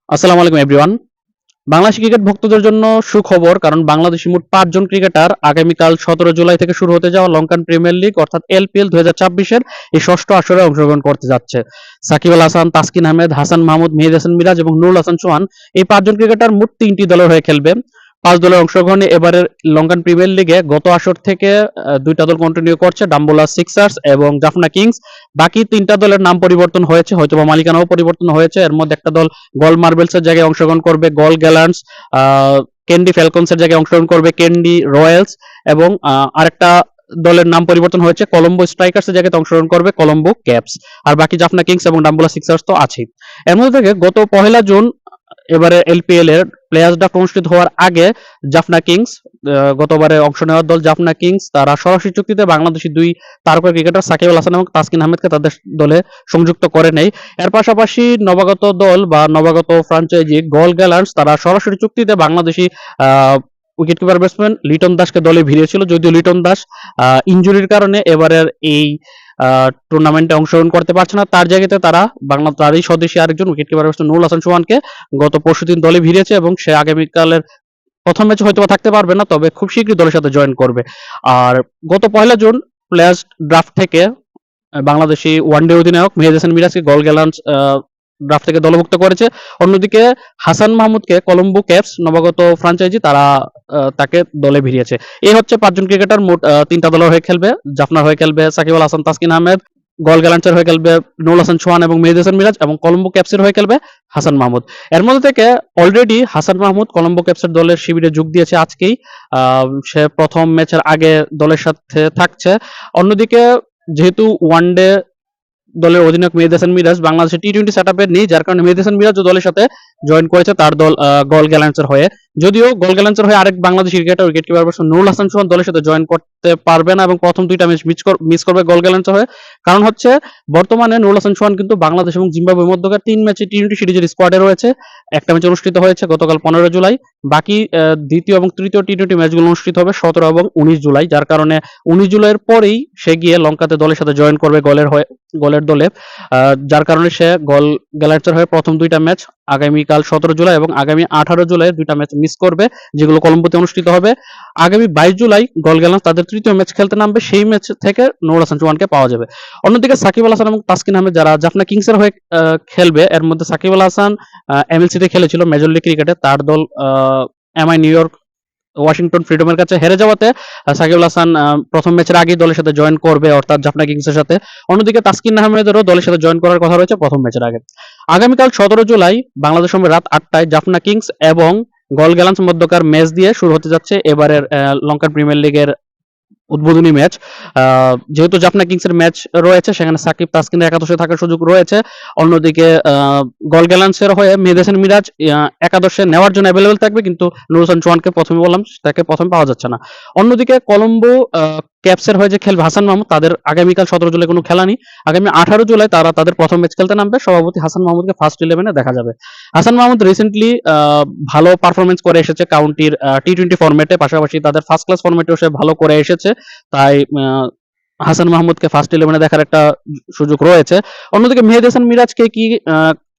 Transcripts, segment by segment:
আসসালামু আলাইকুম everyone. Bangladesh cricket ভক্তদের জন্য সুখবর, কারণ বাংলাদেশি মোট ৫ জন ক্রিকেটার আগামীকাল ১৭ জুলাই থেকে শুরু হতে যাওয়া লঙ্কান প্রিমিয়ার লিগ অর্থাৎ এলপিএল ২০২৬ এর এই ষষ্ঠ আসরে অংশগ্রহণ করতে যাচ্ছে। সাকিব আল হাসান, তাসকিন আহমেদ, হাসান মাহমুদ, মেহেদী হাসান মিরাজ এবং নুরুল হাসান সোহান এই ৫ জন ক্রিকেটার মোট ৩টি দলের হয়ে খেলবে। ৫ দলের অংশগ্রহণে এবারের লঙ্কান প্রিমিয়ার লিগে গত আসর থেকে ২টা দল কন্টিনিউ করছে, ডাম্বোলা সিক্সার্স এবং জাফনা কিংস। বাকি ৩টা দলের নাম পরিবর্তন হয়েছে, হয়তোবা মালিকানাও পরিবর্তন হয়েছে। এর মধ্যে একটা দল গল মার্বেলসের জায়গায় অংশগ্রহণ করবে গল গ্যালান্টস, ক্যান্ডি ফ্যালকনসের জায়গায় অংশগ্রহণ করবে ক্যান্ডি রয়্যালস এবং আরেকটা দলের নাম পরিবর্তন হয়েছে, কলম্বো স্ট্রাইকার্সের জায়গায় অংশগ্রহণ করবে কলম্বো ক্যাপস। আর বাকি জাফনা কিংস এবং ডাম্বোলা সিক্সার্স তো আছেই। এর মধ্যে থেকে গত ১লা জুন এবারে এলপিএল এর প্লেয়ার্স ড্রাফট অনুষ্ঠিত হওয়ার আগে জাফনা কিংস, গতবারে অংশ নেওয়ার দল জাফনা কিংস, তারা সরাসরি চুক্তিতে বাংলাদেশি ২ তারকা ক্রিকেটার সাকিব আল হাসান এবং তাসকিন আহমেদকে তাদের দলে সংযুক্ত করে নেয়। এর পাশাপাশি নবাগত দল বা নবাগত ফ্র্যাঞ্চাইজি গল গ্যালান্টস তারা সরাসরি চুক্তিতে Bangladeshi wicket keeper batsman Liton দাসকে দলে ভিড়িয়েছিল, যদিও লিটন দাস ইনজুরির কারণে এবারের এই টুর্নামেন্টে অংশগ্রহণ করতে পারছে না। তার জায়গাতে তারা তারই স্বদেশী আরেকজন wicket keeper batsman Nurul Hasan সোহানকে গত পরশুদিন দলে ভিড়িয়েছে এবং সে আগামীকালের প্রথম ম্যাচে হয়তো থাকতে পারবে না, তবে খুব শীঘ্রই দলের সাথে জয়েন করবে। আর গত ১লা জুন প্লেয়ার্স ড্রাফট থেকে বাংলাদেশি ওয়ানডে অধিনায়ক মেহেদী হাসান মিরাজকে গল গ্যালান্টস ড্রাফট থেকে দলভুক্ত করেছে। অন্যদিকে হাসান মাহমুদকে কলম্বো ক্যাপস নবাগত ফ্র্যাঞ্চাইজি তারা তাকে দলে ভিড়িয়েছে। এই হচ্ছে ৫ জন ক্রিকেটার মোট ৩টা দলের হয়ে খেলবে। জাফনার হয়ে খেলবে সাকিব আল হাসান, তাসকিন আহমেদ, গল গ্যালান্টসের হয়ে খেলবে নুরুল হাসান সোহান এবং মেহেদী হাসান মিরাজ এবং কলম্বো ক্যাপসের হয়ে খেলবে হাসান মাহমুদ। এর মধ্যে থেকে অলরেডি হাসান মাহমুদ কলম্বো ক্যাপসের দলের শিবিরে যোগ দিয়েছে আজকেই। সে প্রথম ম্যাচের আগে দলের সাথে থাকছে। অন্যদিকে যেহেতু ওয়ানডে দলের অধিনায়ক মেহেদী হাসান মিরাজ বাংলাদেশের টি-20 সেটআপে নেই, যার কারণে মেহেদী হাসান মিরাজ দলের সাথে জয়েন করেছে তার দল গল গ্যালান্টসের হয়ে। যদিও গল গ্যালান্টসের হয়ে আরেক বাংলাদেশি cricketer wicket keeper Nurul Hasan Sohan দলের সাথে জয়েন করতে পারবে না এবং প্রথম 2টা ম্যাচ মিস করবে গল গ্যালান্টসের হয়ে। কারণ হচ্ছে বর্তমানে নুরুল হাসান সোহান কিন্তু বাংলাদেশ এবং জিম্বাবুয়ের মধ্যকার ৩ ম্যাচে টি-20 সিরিজের স্কোয়াডে রয়েছে। একটা ম্যাচ অনুষ্ঠিত হয়েছে গতকাল ১৫ জুলাই। বাকি দ্বিতীয় এবং তৃতীয় টি-20 ম্যাচগুলো অনুষ্ঠিত হবে ১৭ এবং ১৯ জুলাই, যার কারণে ১৯ জুলাইয়ের পরেই সে গিয়ে লঙ্কাতে দলের সাথে জয়েন করবে গলের দলে। যার কারণে সে গল গ্যালান্টসের হয়ে প্রথম 2টা ম্যাচ আগামীকাল ১৭ জুলাই এবং আগামী ১৮ জুলাই 2টা ম্যাচ মিস করবে, যেগুলো কলম্বোতে অনুষ্ঠিত হবে। আগামী ২২ জুলাই গল গ্যালান্টস তাদের তৃতীয় ম্যাচ খেলতে নামবে, সেই ম্যাচ থেকে নুরুল হাসান সোহানকে পাওয়া যাবে। অন্যদিকে সাকিব আল হাসান এবং তাসকিন আহমেদ যারা জাফনা কিংসের হয়ে খেলবে, এর মধ্যে সাকিব আল হাসান এমএলসিতে খেলেছিল মেজর লিগ ক্রিকেটে, তার দল এমআই নিউ ইয়র্ক ওয়াশিংটন ফ্রিডমের কাছে হেরে যাওয়াতে সাকিব আল হাসান প্রথম ম্যাচের আগেই দলের সাথে জয়েন করবে, অর্থাৎ জাফনা কিংসের সাথে। অন্যদিকে তাসকিন আহমেদেরও দলের সাথে জয়েন করার কথা রয়েছে প্রথম ম্যাচের আগে। আগামীকাল ১৭ জুলাই বাংলাদেশ সময় রাত ৮টায় জাফনা কিংস এবং গল গ্যালান্টস মধ্যকার ম্যাচ দিয়ে শুরু হতে যাচ্ছে এবারের লঙ্কান প্রিমিয়ার লিগের উদ্বোধনী ম্যাচ। যেহেতু জাফনা কিংসের ম্যাচ রয়েছে, সেখানে সাকিব তাসকিনের একাদশে থাকার সুযোগ রয়েছে। অন্যদিকে গল গ্যালান্টসের হয়ে মেহেদী হাসান মিরাজ একাদশে নেওয়ার জন্য অ্যাভেলেবেল থাকবে, কিন্তু নুরুল হাসান সোহানকে প্রথমে বললাম তাকে প্রথমে পাওয়া যাচ্ছে না। অন্যদিকে কলম্বো ক্যাপসের হয়ে যে খেলবে হাসান মাহমুদ, তাদের আগামীকাল ১৭ জুলাই কোনো খেলা নেই। আগামী ১৮ জুলাই তারা তাদের প্রথম ম্যাচ খেলতে নামবে। সভাপতি হাসান মাহমুদকে ফার্স্ট 11-এ দেখা যাবে। হাসান মাহমুদ রিসেন্টলি ভালো পারফরমেন্স করে এসেছে কাউন্টির টি-20 ফরম্যাটে, পাশাপাশি তাদের ফার্স্ট ক্লাস ফরম্যাটেও সে ভালো করে এসেছে। তাই হাসান মাহমুদকে ফার্স্ট 11-এ দেখার একটা সুযোগ রয়েছে। অন্যদিকে মেহেদী হাসান মিরাজকে কি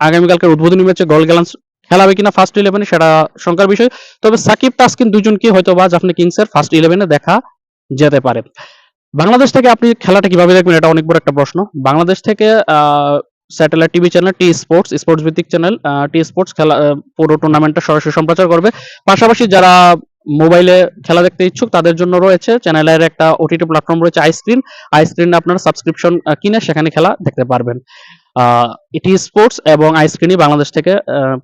আগামীকালকের উদ্বোধনী ম্যাচে গল গ্যালান্টস খেলাবে কিনা ফার্স্ট 11-এ, সেটা শঙ্কার বিষয়। তবে সাকিব তাসকিন দুজনকে হয়তো বা জাফনা কিংসের ফার্স্ট 11-এ দেখা যেতে পারে। বাংলাদেশ থেকে আপনি খেলাটা কিভাবে দেখবেন, এটা অনেক বড় একটা প্রশ্ন। বাংলাদেশ থেকে satellite TV channel T Sports ভিত্তিক চ্যানেল টি স্পোর্টস খেলা পুরো টুর্নামেন্টটা সরাসরি সম্প্রচার করবে। পাশাপাশি যারা মোবাইলে খেলা দেখতে ইচ্ছুক তাদের জন্য রয়েছে চ্যানেলের একটা ওটিটি প্ল্যাটফর্ম রয়েছে আইস্ক্রিন আপনার সাবস্ক্রিপশন কিনে সেখানে খেলা দেখতে পারবেন। টি স্পোর্টস এবং আইস্ক্রিনই বাংলাদেশ থেকে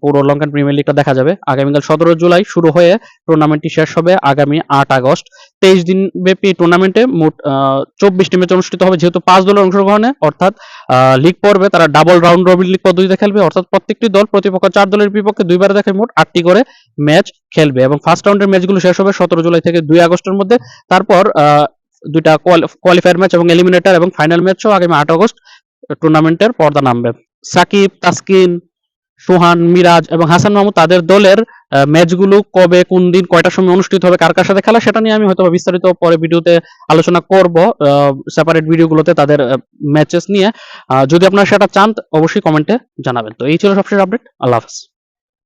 পুরো লঙ্কান প্রিমিয়ার লিগটা দেখা যাবে। আগামীকাল ১৭ জুলাই শুরু হয়ে টুর্নামেন্টটি শেষ হবে আগামী ৮ আগস্ট। ২৩ দিন ব্যাপী টুর্নামেন্টে মোট ২৪টি ম্যাচ অনুষ্ঠিত হবে। যেহেতু ৫ দলের অংশগ্রহণে, অর্থাৎ লিগ পর্বে তারা ডাবল রাউন্ড রবিন লিগ পদ্ধতিতে খেলবে, অর্থাৎ প্রত্যেকটি দল প্রতিপক্ষ ৪ দলের বিপক্ষে ২ বার দেখে মোট ৮টি করে ম্যাচ খেলবে এবং ফার্স্ট রাউন্ডের ম্যাচগুলো শেষ হবে ১৭ জুলাই থেকে ২ আগস্টের মধ্যে। তারপর ২টা কোয়ালিফায়ার ম্যাচ এবং এলিমিনেটর এবং ফাইনাল ম্যাচ সহ আগামী ৮ আগস্ট টুর্নামেন্টের পর্দা নামবে। সাকিব, তাসকিন, সোহান, মিরাজ এবং হাসান মাহমুদ তাদের দলের ম্যাচগুলো কবে, কোন দিন, কয়টার সময় অনুষ্ঠিত হবে, কার কার সাথে খেলা, সেটা নিয়ে আমি হয়তো বিস্তারিত পরে ভিডিওতে আলোচনা করব, সেপারেট ভিডিওগুলোতে তাদের ম্যাচেস নিয়ে। যদি আপনারা সেটা চান অবশ্যই কমেন্টে জানাবেন। তো এই ছিল সবশেষ আপডেট। আল্লাহ হাফেজ।